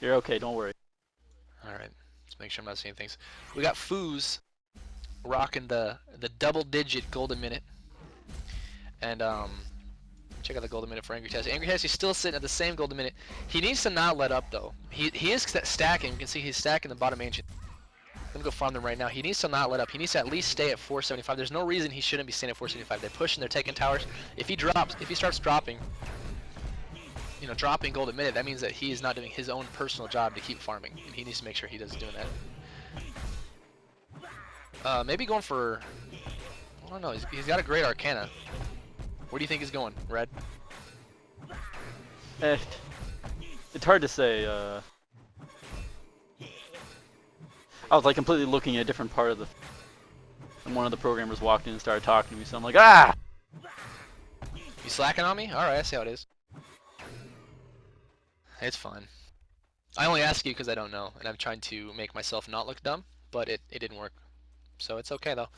You're okay, don't worry. Alright, let's make sure I'm not seeing things. We got Foos rocking the double-digit golden minute. And, check out the golden minute for Angry Test. Angry Test, he's still sitting at the same golden minute. He needs to not let up, though. He is stacking. You can see he's stacking the bottom ancient. I'm gonna go farm them right now. He needs to not let up. He needs to at least stay at 475. There's no reason he shouldn't be staying at 475. They're pushing, they're taking towers. If he starts dropping, dropping gold a minute, that means that he is not doing his own personal job to keep farming. And he needs to make sure he doesn't do that. Maybe going for, I don't know, he's got a great Arcana. Where do you think he's going, Red? It's hard to say. I was like completely looking at a different part of the. And one of the programmers walked in and started talking to me, so I'm like, ah! You slacking on me? Alright, I see how it is. It's fine. I only ask you because I don't know, and I'm trying to make myself not look dumb, but it didn't work. So it's okay though.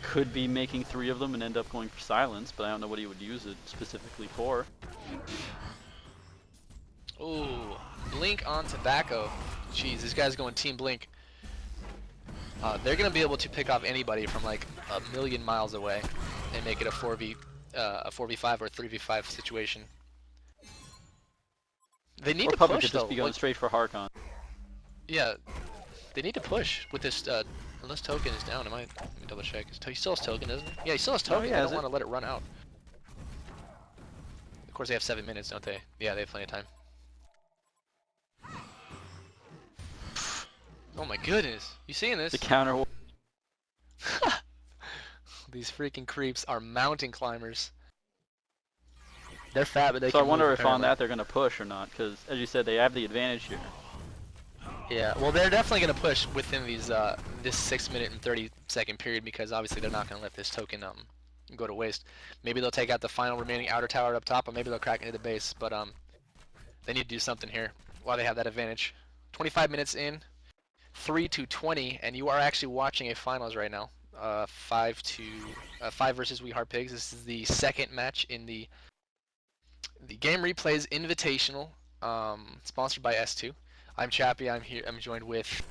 Could be making 3 of them and end up going for silence, but I don't know what he would use it specifically for. Ooh, Blink on Tobacco. Jeez, this guy's going Team Blink. They're gonna be able to pick off anybody from like a million miles away and make it a 4v5 or 3v5 situation. They need to Puppet push could though. just be going straight for HoN. Yeah, they need to push with this. Unless token is down, let me double check. He still has token, doesn't he? Yeah, he still has token. I don't want to let it run out. Of course, they have 7 minutes, don't they? Yeah, they have plenty of time. Oh my goodness, you seeing this? The counter. These freaking creeps are mountain climbers. They're fat, but they So can I wonder move, if on that they're going to push or not, because as you said, they have the advantage here. Yeah, well, they're definitely going to push within these this 6 minute and 30-second period, because obviously they're not going to let this token go to waste. Maybe they'll take out the final remaining outer tower up top, or maybe they'll crack into the base. But they need to do something here while they have that advantage. 25 minutes in, 3-20, and you are actually watching a finals right now. 5 versus We Heart Pigs. This is the second match in the Game Replays Invitational, sponsored by S2. I'm Chappie. I'm here. I'm joined with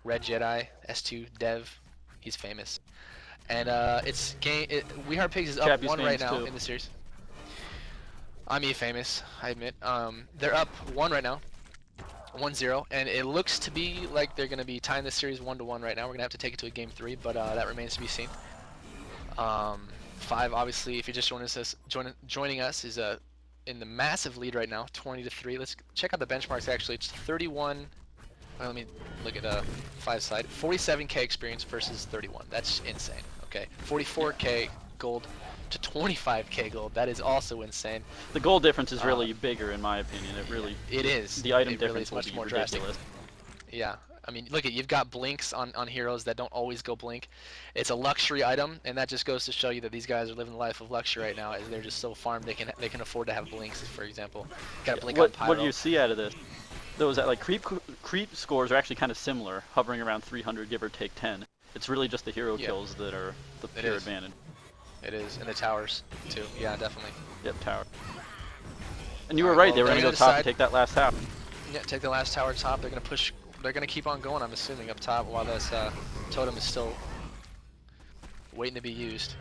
Red Jedi, S2 Dev. He's famous, and We Heart Pigs is up Chappie's 1 right now too. in the series. I'm famous, I admit. They're up 1 right now, 1-0, and it looks to be like they're gonna be tying the series 1-1 right now. We're gonna have to take it to a game 3, but that remains to be seen. fiVe, obviously, if you're just joining us, is in the massive lead right now, 20-3. Let's check out the benchmarks. Actually, it's 31. Well, let me look at fiVe side. 47k experience versus 31. That's insane. Okay, 44k gold to 25k gold. That is also insane. The gold difference is really bigger, in my opinion. It is. The item it difference really is much more ridiculous. drastic. Yeah. I mean, look, you've got blinks on heroes that don't always go blink. It's a luxury item, and that just goes to show you that these guys are living the life of luxury right now, as they're just so farmed they can afford to have blinks, for example. Got a blink on Pyro. What do you see out of this? Those that like creep scores are actually kind of similar, hovering around 300, give or take 10. It's really just the hero kills that are the pure advantage. It is, and the towers too. Yeah, definitely. Yep, tower. And you were right. They were gonna go top and take that last tower. Yeah, take the last tower top. They're gonna push. They're gonna keep on going, I'm assuming, up top while this totem is still waiting to be used.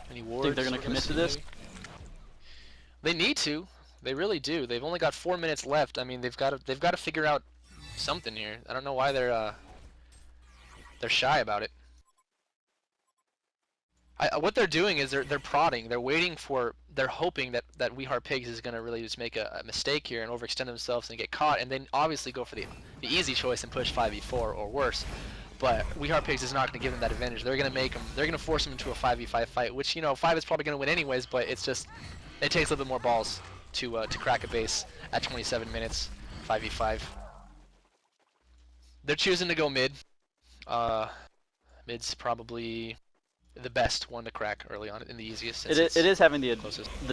Any wards? Think they're gonna commit to this? They need to. They really do. They've only got 4 minutes left. I mean, they've got to figure out something here. I don't know why they're shy about it. What they're doing is they're prodding. They're waiting for. They're hoping that We Heart Pigs is gonna really just make a mistake here and overextend themselves and get caught, and then obviously go for the easy choice and push 5v4 or worse. But We Heart Pigs is not gonna give them that advantage. They're gonna make them. They're gonna force them into a 5v5 fight, which five is probably gonna win anyways. But it's just it takes a little bit more balls to crack a base at 27 minutes, 5v5. They're choosing to go mid. Mid's probably the best one to crack early on and the easiest. It is having the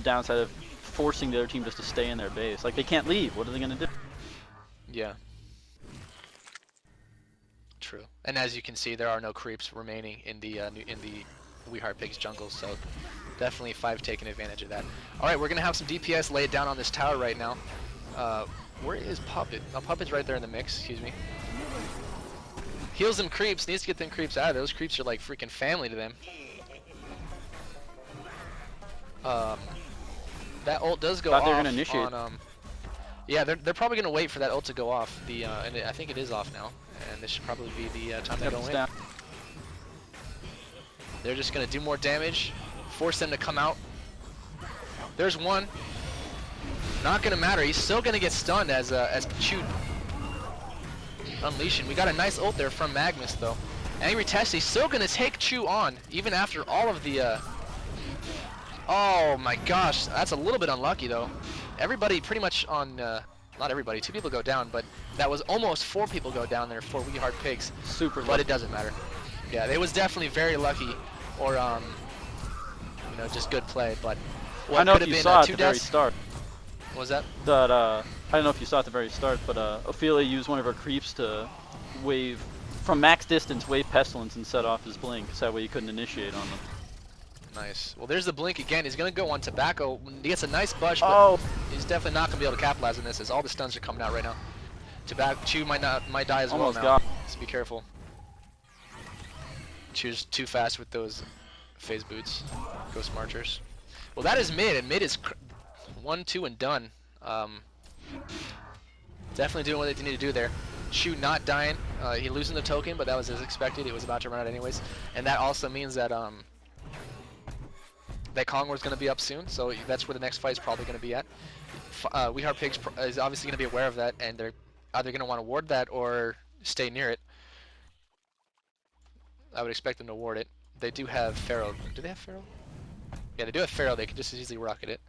downside of forcing the other team just to stay in their base. Like, they can't leave. What are they going to do? Yeah. True. And as you can see, there are no creeps remaining in the We Heart Pigs jungle, so Definitely fiVe taking advantage of that. All right, we're gonna have some DPS laid down on this tower right now. Where is Puppet? Oh, Puppet's right there in the mix. Excuse me. Heals them creeps. Needs to get them creeps out of there. Those creeps are like freaking family to them. That ult does go off. They're gonna initiate. Yeah, they're probably gonna wait for that ult to go off. And I think it is off now, and this should probably be the time they go in. Down. They're just gonna do more damage, force them to come out. There's one. Not gonna matter. He's still gonna get stunned as Chu unleashing. We got a nice ult there from Magnus though. Angry Tessie still gonna take Chu on even after all of the. Oh my gosh, that's a little bit unlucky though. Everybody pretty much on. Not everybody. 2 people go down, but that was almost 4 people go down there for We Heart Pigs. Super But lucky. it doesn't matter. Yeah, it was definitely very lucky, or just good play. But what I know could if have you been saw at 2 the very deaths. start What was that? that I don't know if you saw at the very start, but Ophelia used one of her creeps to wave from max distance, wave Pestilence and set off his blink, so that way you couldn't initiate on them. Nice. Well, there's the blink again. He's gonna go on Tobacco. He gets a nice bush, but he's definitely not gonna be able to capitalize on this, as all the stuns are coming out right now. Tobacco Chu might die as Almost well now. got. So be careful. Chu's too fast with those phase boots. Ghost Marchers. Well, that is mid, and mid is 1, 2, and done. Definitely doing what they need to do there. Chu not dying. He losing the token, but that was as expected. It was about to run out anyways, and that also means that that Kongwar's going to be up soon, so that's where the next fight is probably going to be at. We Heart Pigs is obviously going to be aware of that, and they're either going to want to ward that or stay near it. I would expect them to ward it. They do have Pharaoh. Do they have Pharaoh? Yeah, they do have Pharaoh. They can just as easily rocket it.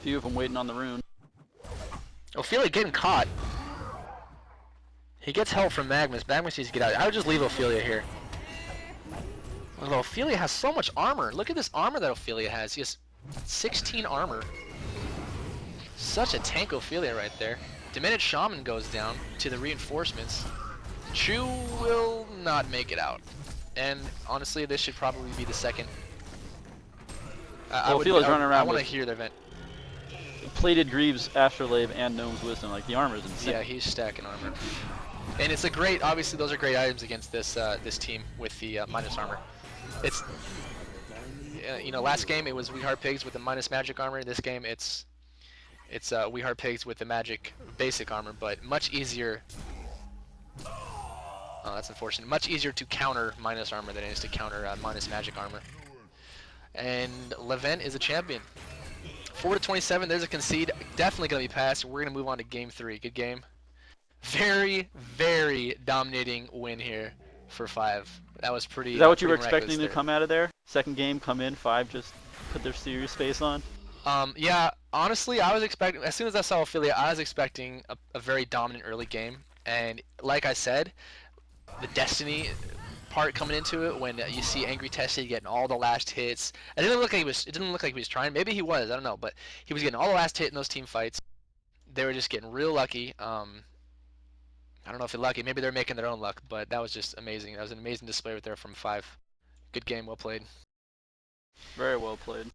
Few of them waiting on the rune. Ophelia getting caught. He gets help from Magnus. Magnus needs to get out. I would just leave Ophelia here. Although Ophelia has so much armor. Look at this armor that Ophelia has. He has 16 armor. Such a tank Ophelia right there. Diminished Shaman goes down to the reinforcements. Chu will not make it out. And honestly, this should probably be the second. Ophelia's running around I want to with hear the event. Plated Greaves, Astrolabe, and Gnome's Wisdom. Like, the armor's insane. Yeah, he's stacking armor. And it's a great, obviously those are great items against this this team with the minus armor. It's, last game it was We Heart Pigs with the minus magic armor. This game it's We Heart Pigs with the magic basic armor, but much easier. Oh, that's unfortunate. Much easier to counter minus armor than it is to counter minus magic armor. And Levent is a champion. 4-27. There's a concede. Definitely gonna be passed. We're gonna move on to game 3. Good game. Very, very dominating win here for fiVe. That was pretty. Is that what you were expecting to there. come out of there? Second game, come in, fiVe just put their serious face on? Yeah, honestly, I was expecting, as soon as I saw Ophelia, I was expecting a very dominant early game. And like I said, the Destiny part coming into it, when you see Angry Tessie getting all the last hits. It didn't look like he was trying. Maybe he was, I don't know, but he was getting all the last hit in those team fights. They were just getting real lucky. I don't know if they're lucky. Maybe they're making their own luck, but that was just amazing. That was an amazing display right there from fiVe. Good game, well played. Very well played.